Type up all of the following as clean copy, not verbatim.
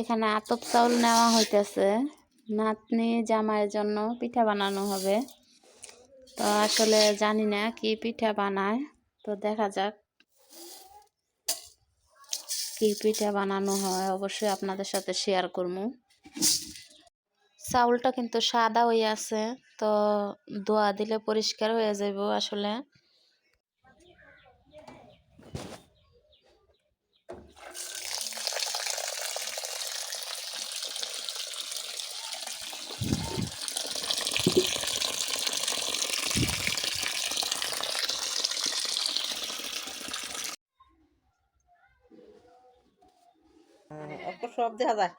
এখানে আতপ চাউল নেওয়া হইতেছে, নাতনি জামাইয়ের জন্য পিঠা বানানো হবে। তো আসলে জানি না কি পিঠা বানায়, তো দেখা যাক কি পিঠা বানানো হয়, অবশ্যই আপনাদের সাথে শেয়ার করবো। চাউলটা কিন্তু সাদা হয়ে আছে, তো ধোয়া দিলে পরিষ্কার হয়ে যাইব। আসলে সব দেখা যায়।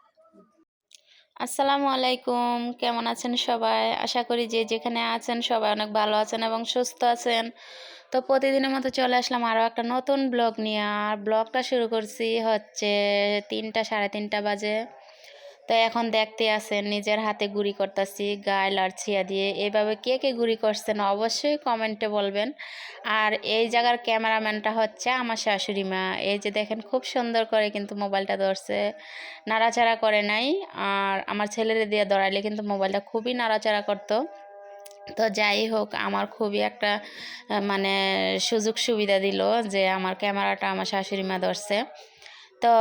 আসসালামু আলাইকুম, কেমন আছেন সবাই? আশা করি যে যেখানে আছেন সবাই অনেক ভালো আছেন এবং সুস্থ আছেন। তো প্রতিদিনের মতো চলে আসলাম আরও একটা নতুন ব্লগ নিয়ে। আর ব্লগটা শুরু করছি হচ্ছে 3টা সাড়ে 3টা বাজে। তো এখন দেখতে আছেন নিজের হাতে গুঁড়ি করতেছি গাইল আর ছিয়া দিয়ে। এভাবে কে কে গুঁড়ি করছেন অবশ্যই কমেন্টে বলবেন। আর এই জায়গার ক্যামেরাম্যানটা হচ্ছে আমার শাশুড়ি মা। এই যে দেখেন খুব সুন্দর করে কিন্তু মোবাইলটা ধরছে, নাড়াচাড়া করে নাই। আর আমার ছেলেরে দিয়ে ধরাইলে কিন্তু মোবাইলটা খুবই নাড়াচাড়া করতো। তো যাই হোক, আমার খুবই একটা মানে সুযোগ সুবিধা দিল যে আমার ক্যামেরাটা আমার শাশুড়ি মা ধরছে। তো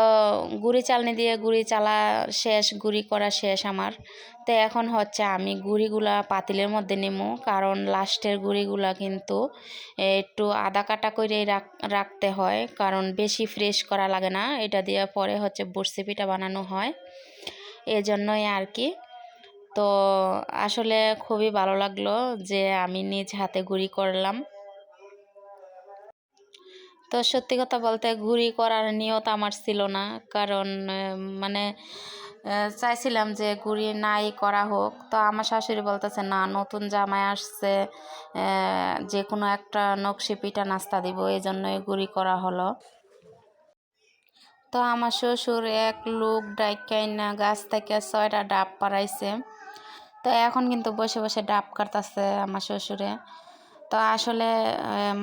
গুঁড়ি চালনি দিয়ে গুঁড়ি চালা শেষ, গুঁড়ি করা শেষ আমার। তো এখন হচ্ছে আমি গুঁড়িগুলা পাতিলের মধ্যে নেবো, কারণ লাস্টের গুঁড়িগুলা কিন্তু একটু আদা কাটা করে রাখতে হয়, কারণ বেশি ফ্রেশ করা লাগে না। এটা দিয়ে পরে হচ্ছে বরসি পিঠা বানানো হয়, এই জন্যই আর কি। তো আসলে খুবই ভালো লাগলো যে আমি নিজ হাতে গুঁড়ি করলাম। তো সত্যি কথা বলতে গুঁড়ি করার নিয়ত আমার ছিল না, কারণ মানে চাইছিলাম যে গুঁড়ি নাই করা হোক। তো আমার শাশুড়ি বলতেছে না, নতুন জামাই আসছে, যে কোনো একটা নকশি পিঠা নাস্তা দিব, এই জন্যই গুঁড়ি করা হলো। তো আমার শ্বশুর এক লোক ডাইকাইনা গাছ থেকে 6টা ডাব পাড়াইছে। তো এখন কিন্তু বসে বসে ডাব কাটতেছে আমার শ্বশুরে। তো আসলে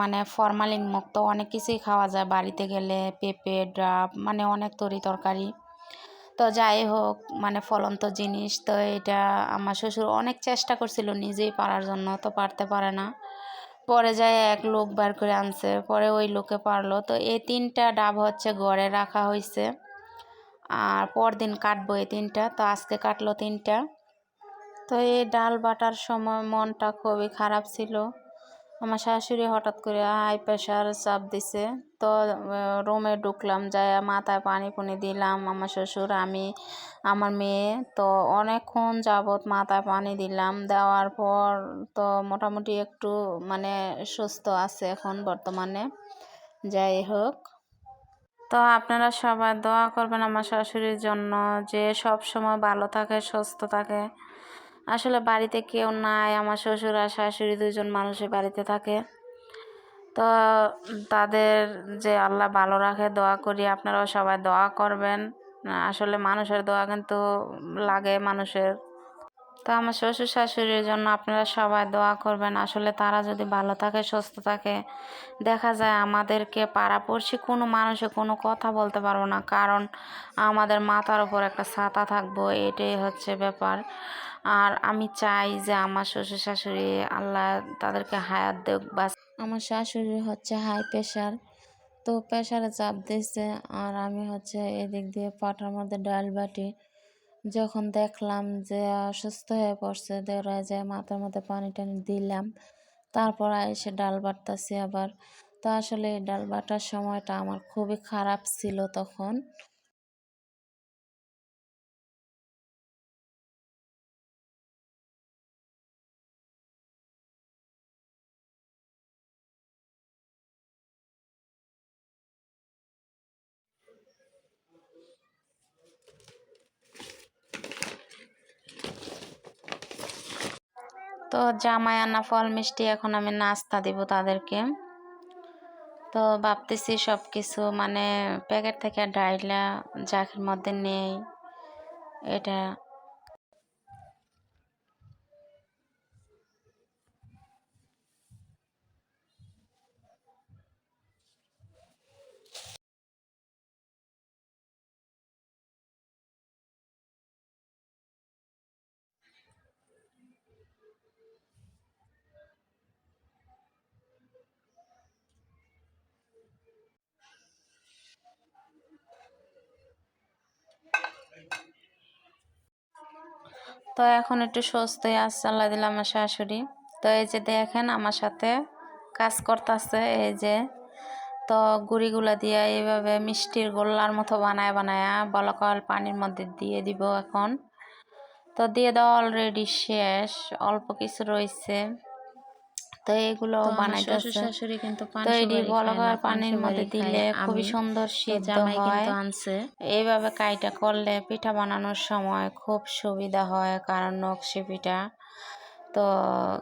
মানে ফরমালিন মুক্ত অনেক কিছুই খাওয়া যায় বাড়িতে গেলে, পেঁপে ডাব মানে অনেক তরি তরকারি। তো যাই হোক, মানে ফলন্ত জিনিস, তো এটা আমার শ্বশুর অনেক চেষ্টা করছিল নিজেই পারার জন্য, তো পারতে পারে না। পরে যায় এক লোক বার করে আনছে, পরে ওই লোকে পারলো। তো এই 3টা ডাব হচ্ছে ঘরে রাখা হয়েছে, আর পরদিন কাটবো এই 3টা। তো আজকে কাটলো 3টা। তো এই ডাল বাটার সময় মনটা খুবই খারাপ ছিল। আমার শাশুড়ি হঠাৎ করে হাই প্রেশার চাপ দিছে। তো রুমে ঢুকলাম, যায় মাথায় পানি পুনি দিলাম আমার শ্বশুর, আমি, আমার মেয়ে। তো অনেকক্ষণ যাবৎ মাথায় পানি দিলাম, দেওয়ার পর তো মোটামুটি একটু মানে সুস্থ আছে এখন বর্তমানে। যাই হোক, তো আপনারা সবাই দোয়া করবেন আমার শাশুড়ির জন্য, যে সব সময় ভালো থাকে, সুস্থ থাকে। আসলে বাড়িতে কেউ নাই, আমার শ্বশুর আর শাশুড়ি 2জন মানুষই বাড়িতে থাকে। তো তাদের যে আল্লাহ ভালো রাখে, দোয়া করি আপনারাও সবাই দোয়া করবেন। আসলে মানুষের দোয়া কিন্তু লাগে মানুষের। তো আমার শ্বশুর শাশুড়ির জন্য আপনারা সবাই দোয়া করবেন। আসলে তারা যদি ভালো থাকে, সুস্থ থাকে, দেখা যায় আমাদেরকে পাড়াপড়শি কোনো মানুষে কোনো কথা বলতে পারবো না, কারণ আমাদের মাথার উপর একটা ছাতা থাকবো, এটাই হচ্ছে ব্যাপার। আর আমি চাই যে আমার শ্বশুর শাশুড়ি আল্লাহ তাদেরকে হায়াত দেখ। বা আমার শাশুড়ি হচ্ছে হাই প্রেশার, তো প্রেশারে চাপ দিচ্ছে। আর আমি হচ্ছে এদিক দিয়ে পাটার মধ্যে ডাল বাটি, যখন দেখলাম যে অসুস্থ হয়ে পড়ছে, দেওয়া যায় মাথার মধ্যে পানি টানি দিলাম, তারপর এসে ডাল বাটতেছি আবার। তো আসলে এই ডাল বাটার সময়টা আমার খুবই খারাপ ছিল তখন। তো জামাই আনা ফল মিষ্টি এখন আমি নাস্তা দিব তাদেরকে। তো ভাবতেছি সব কিছু মানে প্যাকেট থেকে ডাইলা জাকের মধ্যে নেই, এটা তো এখন একটু সুস্থই আছে, আল্লাহ দিল আমার শাশুড়ি। তো এই যে দেখেন আমার সাথে কাজ করতেছে, এই যে তো গুঁড়িগুলা দিয়ে এইভাবে মিষ্টির গোল্লার মতো বানায় বানায় বলকাল পানির মধ্যে দিয়ে দিব এখন। তো দিয়ে দেওয়া অলরেডি শেষ, অল্প কিছু রয়েছে। তো এগুলো বানাইতেছে শাশুড়ি কিন্তু তো এটি বলকার পানির মধ্যে দিলে খুবই সুন্দর সিদ্ধ হয়। এইভাবে কাইটা করলে পিঠা বানানোর সময় খুব সুবিধা হয়, কারণ নকশি পিঠা তো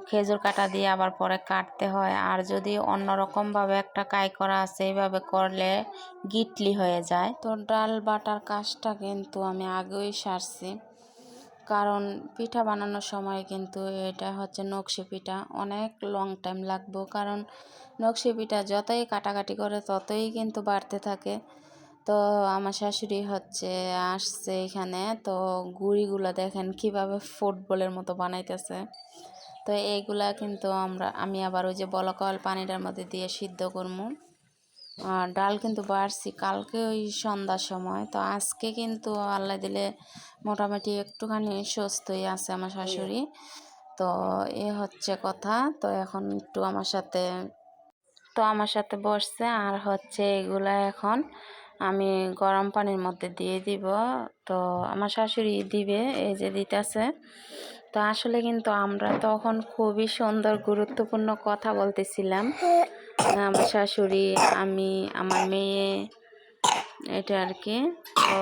খেজুর কাটা দিয়ে আবার পরে কাটতে হয়। আর যদি অন্যরকম ভাবে একটা কাই করা আছে এইভাবে করলে গিটলি হয়ে যায়। তো ডাল বাটার কাজটা কিন্তু আমি আগেই সারছি, কারণ পিঠা বানানোর সময় কিন্তু এটা হচ্ছে নকশি পিঠা, অনেক লং টাইম লাগবে, কারণ নকশি পিঠা যতই কাটাকাটি করে ততই কিন্তু বাড়তে থাকে। তো আমার শাশুড়ি হচ্ছে আসছে এখানে, তো গুঁড়িগুলো দেখেন কিভাবে ফুটবলের মতো বানাইতেছে। তো এইগুলা কিন্তু আমি আবার ওই যে বলকাল পানিটার মধ্যে দিয়ে সিদ্ধ করবো। আর ডাল কিন্তু বাড়ছি কালকে ওই সন্ধ্যার সময়, তো আজকে কিন্তু আল্লাহ দিলে মোটামুটি একটুখানি সুস্থই আছে আমার শাশুড়ি। তো এ হচ্ছে কথা। তো এখন একটু আমার সাথে বসছে, আর হচ্ছে এগুলা এখন আমি গরম পানির মধ্যে দিয়ে দিব। তো আমার শাশুড়ি দিবে, এই যে দিতেছে। তো আসলে কিন্তু আমরা তখন খুবই সুন্দর গুরুত্বপূর্ণ কথা বলতেছিলাম, আমার শাশুড়ি, আমি, আমার মেয়ে, এটা আর কি। তো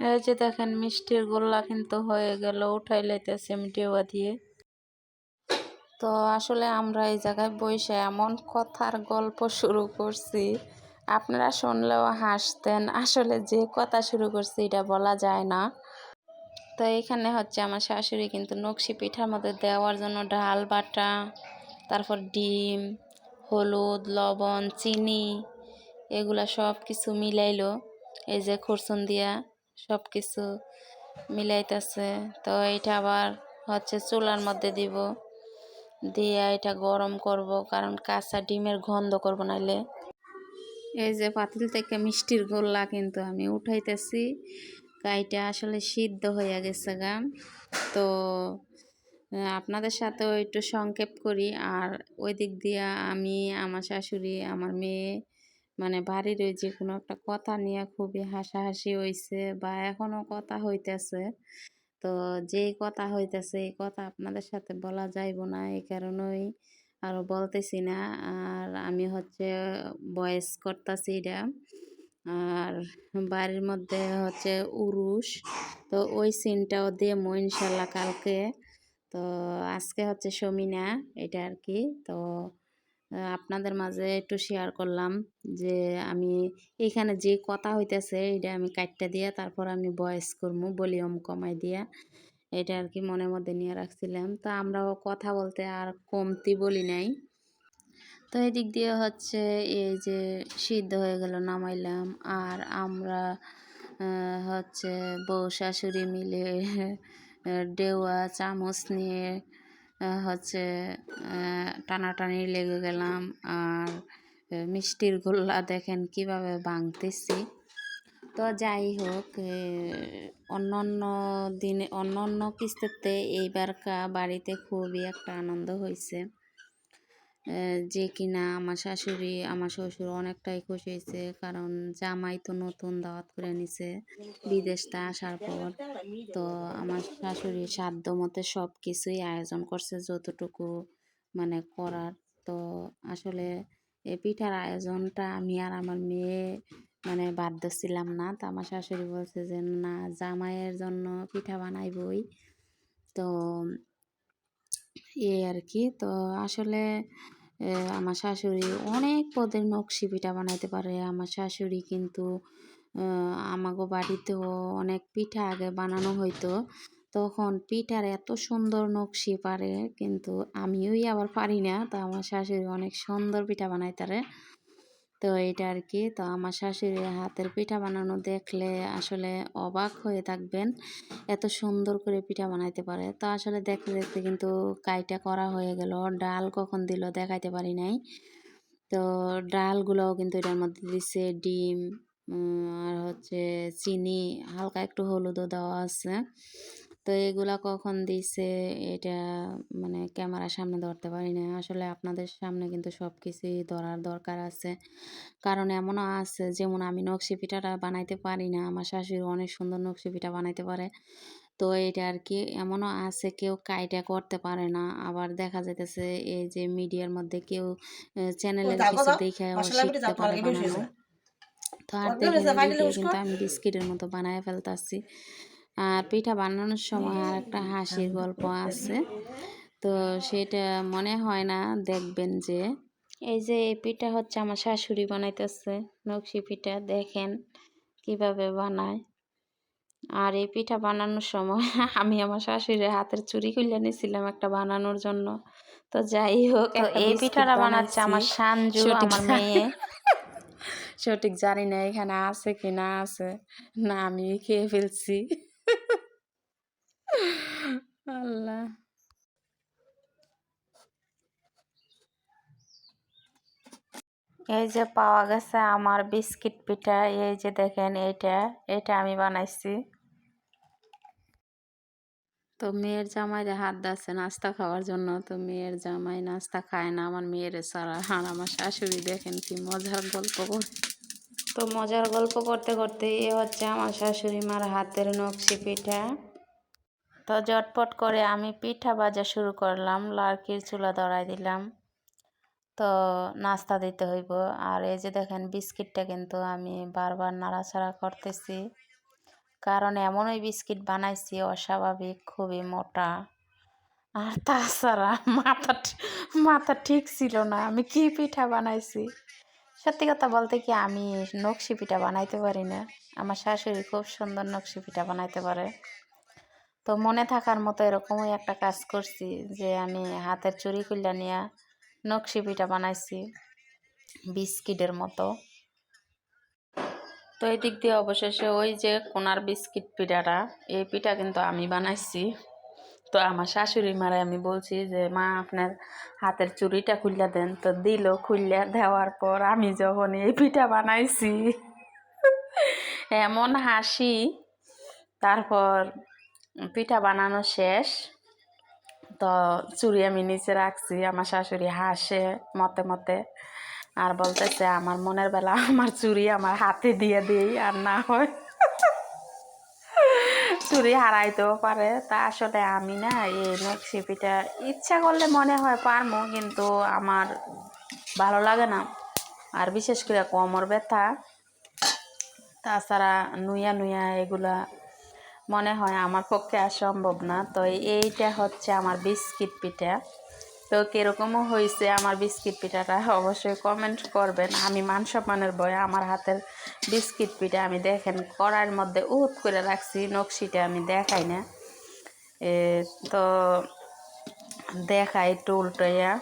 এই যে দেখেন মিষ্টির গোল্লা কিন্তু হয়ে গেল, উঠাই লাইতেছে আমি ডেওয়া দিয়ে। তো আসলে আমরা এই জায়গায় বসে এমন কথার গল্প শুরু করছি, আপনারা শুনলেও হাসতেন। আসলে যে কথা শুরু করছি এটা বলা যায় না। তো এখানে হচ্ছে আমার শাশুড়ি কিন্তু নকশি পিঠার মধ্যে দেওয়ার জন্য ডাল বাটা, তারপর ডিম, হলুদ, লবণ, চিনি, এগুলা সব কিছু মিলাইলো। এই যে খুরসুন দিয়া সব কিছু মিলাইতেছে। তো এটা আবার হচ্ছে চুলার মধ্যে দিব, দিয়ে এটা গরম করব, কারণ কাঁচা ডিমের গন্ধ করব নাইলে। এই যে পাতিল থেকে মিষ্টির গোল্লা কিন্তু আমি উঠাইতেছি, গাইটা আসলে সিদ্ধ হয়ে গেছে গা। তো আপনাদের সাথেও একটু সংক্ষেপ করি। আর ওই দিক দিয়ে আমি, আমার শাশুড়ি, আমার মেয়ে, মানে বাড়ির ওই যে কোনো একটা কথা নিয়ে খুবই হাসাহাসি হয়েছে, বা এখনো কথা হইতেছে। তো যেই কথা হইতেছে এই কথা আপনাদের সাথে বলা যাইব না, এই কারণেই আরো বলতেছি না। আর আমি হচ্ছে ভয়েস করতেছি এটা। আর বাড়ির মধ্যে হচ্ছে উরুস, তো ওই সিনটাও দেবো ইনশাল্লাহ কালকে। তো আজকে হচ্ছে সমিনা, এটা আর কি। তো আপনাদের মাঝে একটু শেয়ার করলাম যে আমি এখানে যে কথা হইতেছে এটা আমি কাটটা দিয়া তারপর আমি ভয়েস করবো ভলিউম কমাই দিয়া, এটা আর কি মনের মধ্যে নিয়ে রাখছিলাম। তো আমরাও কথা বলতে আর কমতি বলি নাই। তো এদিক দিয়ে হচ্ছে এই যে সিদ্ধ হয়ে গেল, নামাইলাম। আর আমরা হচ্ছে বউ শাশুড়ি মিলে ডেওয়া চামচ নিয়ে হচ্ছে টানাটানি লেগে গেলাম। আর মিষ্টির গোল্লা দেখেন কিভাবে ভাঙতেছি। তো যাই হোক, অন্য দিনে অন্য কিস্তিতে এইবারকা বাড়িতে খুবই একটা আনন্দ হয়েছে, যে কিনা আমার শাশুড়ি আমার শ্বশুর অনেকটাই খুশি হয়েছে, কারণ জামাই তো নতুন দাওয়াত করে নিছে বিদেশটা আসার পর। তো আমার শাশুড়ি সাধ্য মতে সব কিছুই আয়োজন করছে যতটুকু মানে করার। তো আসলে এই পিঠার আয়োজনটা আমি আর আমার মেয়ে মানে বাধ্য ছিলাম না। তো আমার শাশুড়ি বলছে যে না, জামাইয়ের জন্য পিঠা বানাইবই। তো এই আর কি। তো আসলে আমার শাশুড়ি অনেক পদের নকশি পিঠা বানাইতে পারে। আমার শাশুড়ি কিন্তু আমাগো বাড়িতেও অনেক পিঠা আগে বানানো হইতো, তখন পিঠার এত সুন্দর নকশি পারে, কিন্তু আমিওই আবার পারি না। তো আমার শাশুড়ি অনেক সুন্দর পিঠা বানাইতারে। তো এইটা আর কি। তো আমার শাশুড়ির হাতের পিঠা বানানো দেখলে আসলে অবাক হয়ে থাকবেন, এত সুন্দর করে পিঠা বানাইতে পারে। তো আসলে দেখতে দেখতে কিন্তু কাইটা করা হয়ে গেল। ডাল কখন দিল দেখাইতে পারি নাই। তো ডালগুলোও কিন্তু এটার মধ্যে দিছে ডিম, আর হচ্ছে চিনি, হালকা একটু হলুদও দেওয়া আছে। তো এগুলা কখন দিছে এটা মানে ক্যামেরার সামনে ধরতে পারি না। আসলে আপনাদের সামনে কিন্তু সব কিছুই ধরার দরকার আছে। কারণ এমনও আছে, যেমন আমি নকশি পিঠাটা বানাইতে পারি না, আমার শাশুড়ি অনেক সুন্দর নকশি পিঠা বানাইতে পারে। তো এটা আর কি এমনও আছে কেউ কাইটা করতে পারে না। আবার দেখা যাইতেছে এই যে মিডিয়ার মধ্যে কেউ চ্যানেলের কিছু দেখাও শিখতে পারে বানানো। তো আর দেখেন এদিক দিয়ে কিন্তু আমি বিস্কিটের মতো বানায় ফেলতাছি। আর পিঠা বানানোর সময় আর একটা হাসির গল্প আছে। তো সেটা মনে হয় না দেখবেন যে এই যে এই পিঠা হচ্ছে আমার শাশুড়ি বানাইতেছে নকশি পিঠা, দেখেন কিভাবে বানায়। আর এই পিঠা বানানোর সময় আমি আমার শাশুড়ির হাতের চুড়ি খুলে নিয়েছিলাম একটা বানানোর জন্য। তো যাই হোক, তো এই পিঠাটা বানাচ্ছে আমার সানজু, আমার মেয়ে। সঠিক জানি না এখানে আছে কি না আছে, না আমি খেয়ে ফেলছি। আল্লাহ। এই যে পাওয়া গেছে আমার বিস্কিট পিঠা, এই যে দেখেন এটা আমি বানাইছি। তো মেয়ের জামাইরে হাত দিচ্ছে নাস্তা খাওয়ার জন্য। তো মেয়ের জামাই নাস্তা খায় না আমার মেয়ের ছাড়া। আর আমার শাশুড়ি দেখেন কি মজার গল্প করে। তো মজার গল্প করতে করতে এ হচ্ছে আমার শাশুড়ি মার হাতের নকশি পিঠা। তো ঝটপট করে আমি পিঠা ভাজা শুরু করলাম, লার্কির চুলা ধরাই দিলাম। তো নাস্তা দিতে হইব। আর এই যে দেখেন বিস্কিটটা কিন্তু আমি বারবার নাড়াচাড়া করতেছি, কারণ এমন ওই বিস্কিট বানাইছি অস্বাভাবিক, খুবই মোটা। আর তাছাড়া মাথা ঠিক ছিল না আমি কি পিঠা বানাইছি। সত্যি কথা বলতে কি আমি নকশি পিঠা বানাইতে পারি না, আমার শাশুড়ি খুব সুন্দর নকশি পিঠা বানাইতে পারে। তো মনে থাকার মতো এরকমই একটা কাজ করছি যে আমি হাতের চুড়ি খুলে নিয়ে নকশি পিঠা বানাইছি বিস্কিটের মতো। তো এই দিক দিয়ে অবশেষে ওই যে কোনার বিস্কিট পিঠাটা, এই পিঠা কিন্তু আমি বানাইছি। তো আমার শাশুড়ি মারে আমি বলছি যে মা আপনার হাতের চুড়িটা খুললে দেন। তো দিল, খুললে দেওয়ার পর আমি যখন এই পিঠা বানাইছি এমন হাসি। তারপর পিঠা বানানো শেষ, তো চুড়ি আমি নিচে রাখছি, আমার শাশুড়ি হাসে মতে মতে আর বলতেছে আমার মনের বেলা আমার চুড়ি আমার হাতে দিয়ে দিই, আর না হয় চুড়ি হারাইতেও পারে। তা আসলে আমি না এই নকশি পিঠা ইচ্ছা করলে মনে হয় পারবো, কিন্তু আমার ভালো লাগে না। আর বিশেষ করে কোমর ব্যথা, তাছাড়া নুইয়া নুইয়া এগুলা মনে হয় আমার পক্ষে আর সম্ভব না। তো এইটা হচ্ছে আমার বিস্কিট পিঠা। তো কীরকমও হয়েছে আমার বিস্কিট পিঠাটা অবশ্যই কমেন্ট করবেন। আমি মান সম্মানের ভয়ে আমার হাতের বিস্কিট পিঠা আমি দেখেন কড়াইয়ের মধ্যে উত করে রাখছি, নকশিটা আমি দেখাই না। তো দেখাই একটু উল্টাইয়া।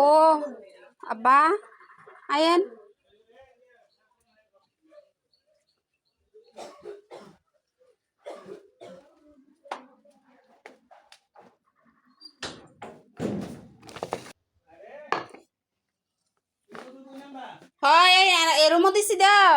ও আব্বা আয়েন হয় এর মধ্যে দাও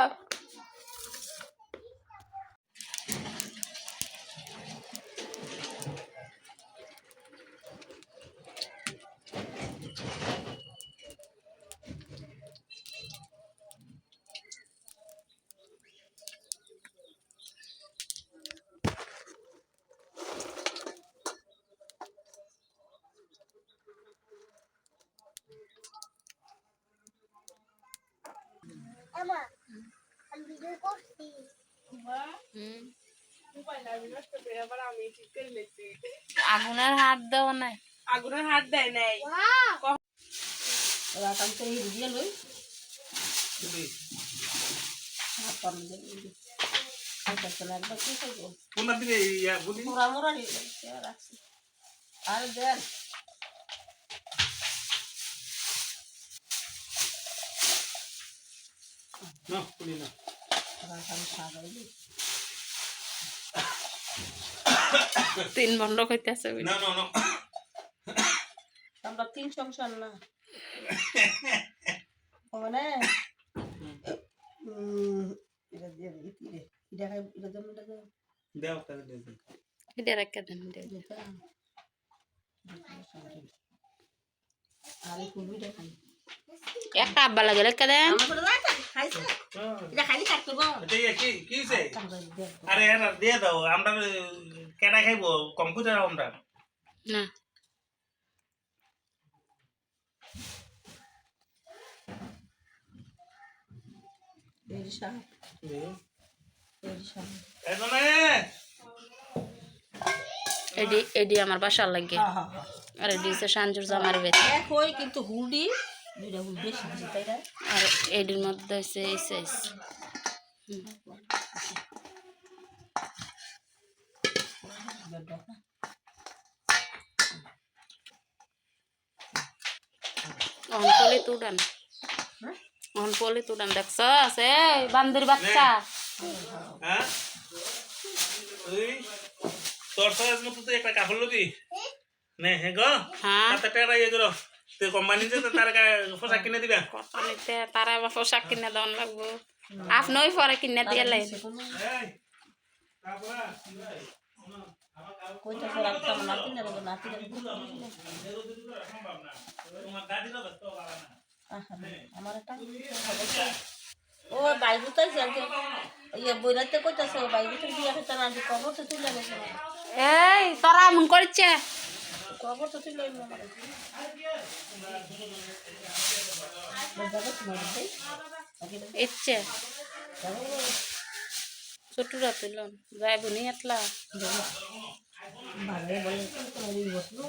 আগুনের হাত দেওয়া নাই আগুনের হাত দেয় নাই রাখান তো এই দিয়ে লই একবার কি করবো মোরা মোরা রাখছি আর দেন রাখান সাজাইলি 3 বন্ধ কইতাছে আমরা 3 সংসার না মানে এটা দিয়ে দিই রে এটা খাই এটা জন্য এটা দাও তাহলে দে এটা রাখা দেন আরে কুলবিটা খাই একটা আব্বা লাগে রেখে দেন আমরা রাখা খাইছে এটা খালি কাটতে বল এটা কি কি হইছে আরে এরা দিয়ে দাও আমরা কেডা খাইবো কম্পিউটার আমরা না এরিশা এরিশা এজনে এডি আমার বাসার লাগে হ্যাঁ হ্যাঁ আর এডি হচ্ছে সাঞ্জুর জামার বেতে এক হই কিন্তু হুডি দুইটা হুডি বেশি দিছে তাই না আর এডির মধ্যে হচ্ছে এই সাইজ অনপলি তুডান অনপলি তুডান দেখছ আছে বান্দির বাচ্চা হ্যাঁ ওই তোর সাইজ মতো তুই একটা কাপড় লবি নে হে গো হ্যাঁ কত টাকা ইয়ে করো তুই কোম্পানিতে তো তার পোশাক কিনে দিবা কোম্পানিতে তারা আবার পোশাক কিনে দেওয়ান লাগবো আপনিই পরে কিনে দিয়ে লাইন এই কাপড়া কইটা তো রাখতাম নাতি না রে নাতি রে তোমার দাদি তো তো বাবা না আমার একটা ও বাইরে তো চলছে ইয়ে বইরাতে কইতাছে বাইরে তো বিয়া হইতা না যে কবর তো তুলে গেছে এই তোরা এমন করছে কবর তো তুলে না ইচ্ছে ছোটরা তুলন যাইব নি এতলা ভালো বলে বসলো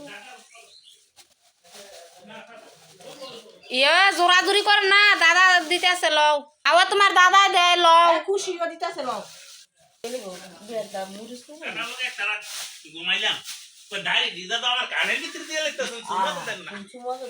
ইয়ে জোরাজুরি করে না দাদা দিতে আছে লও আবার তোমার দাদা দেয় লও খুশি দিতেছে লও বেদা মুরিস তো কাটা লোক একটা রাত ঘুমাইলাম তো ডাইরেক্ট দিদা তো আমার কানের ভিতর দিয়ে লাগতেছে শুনতে দেন না সুমা দে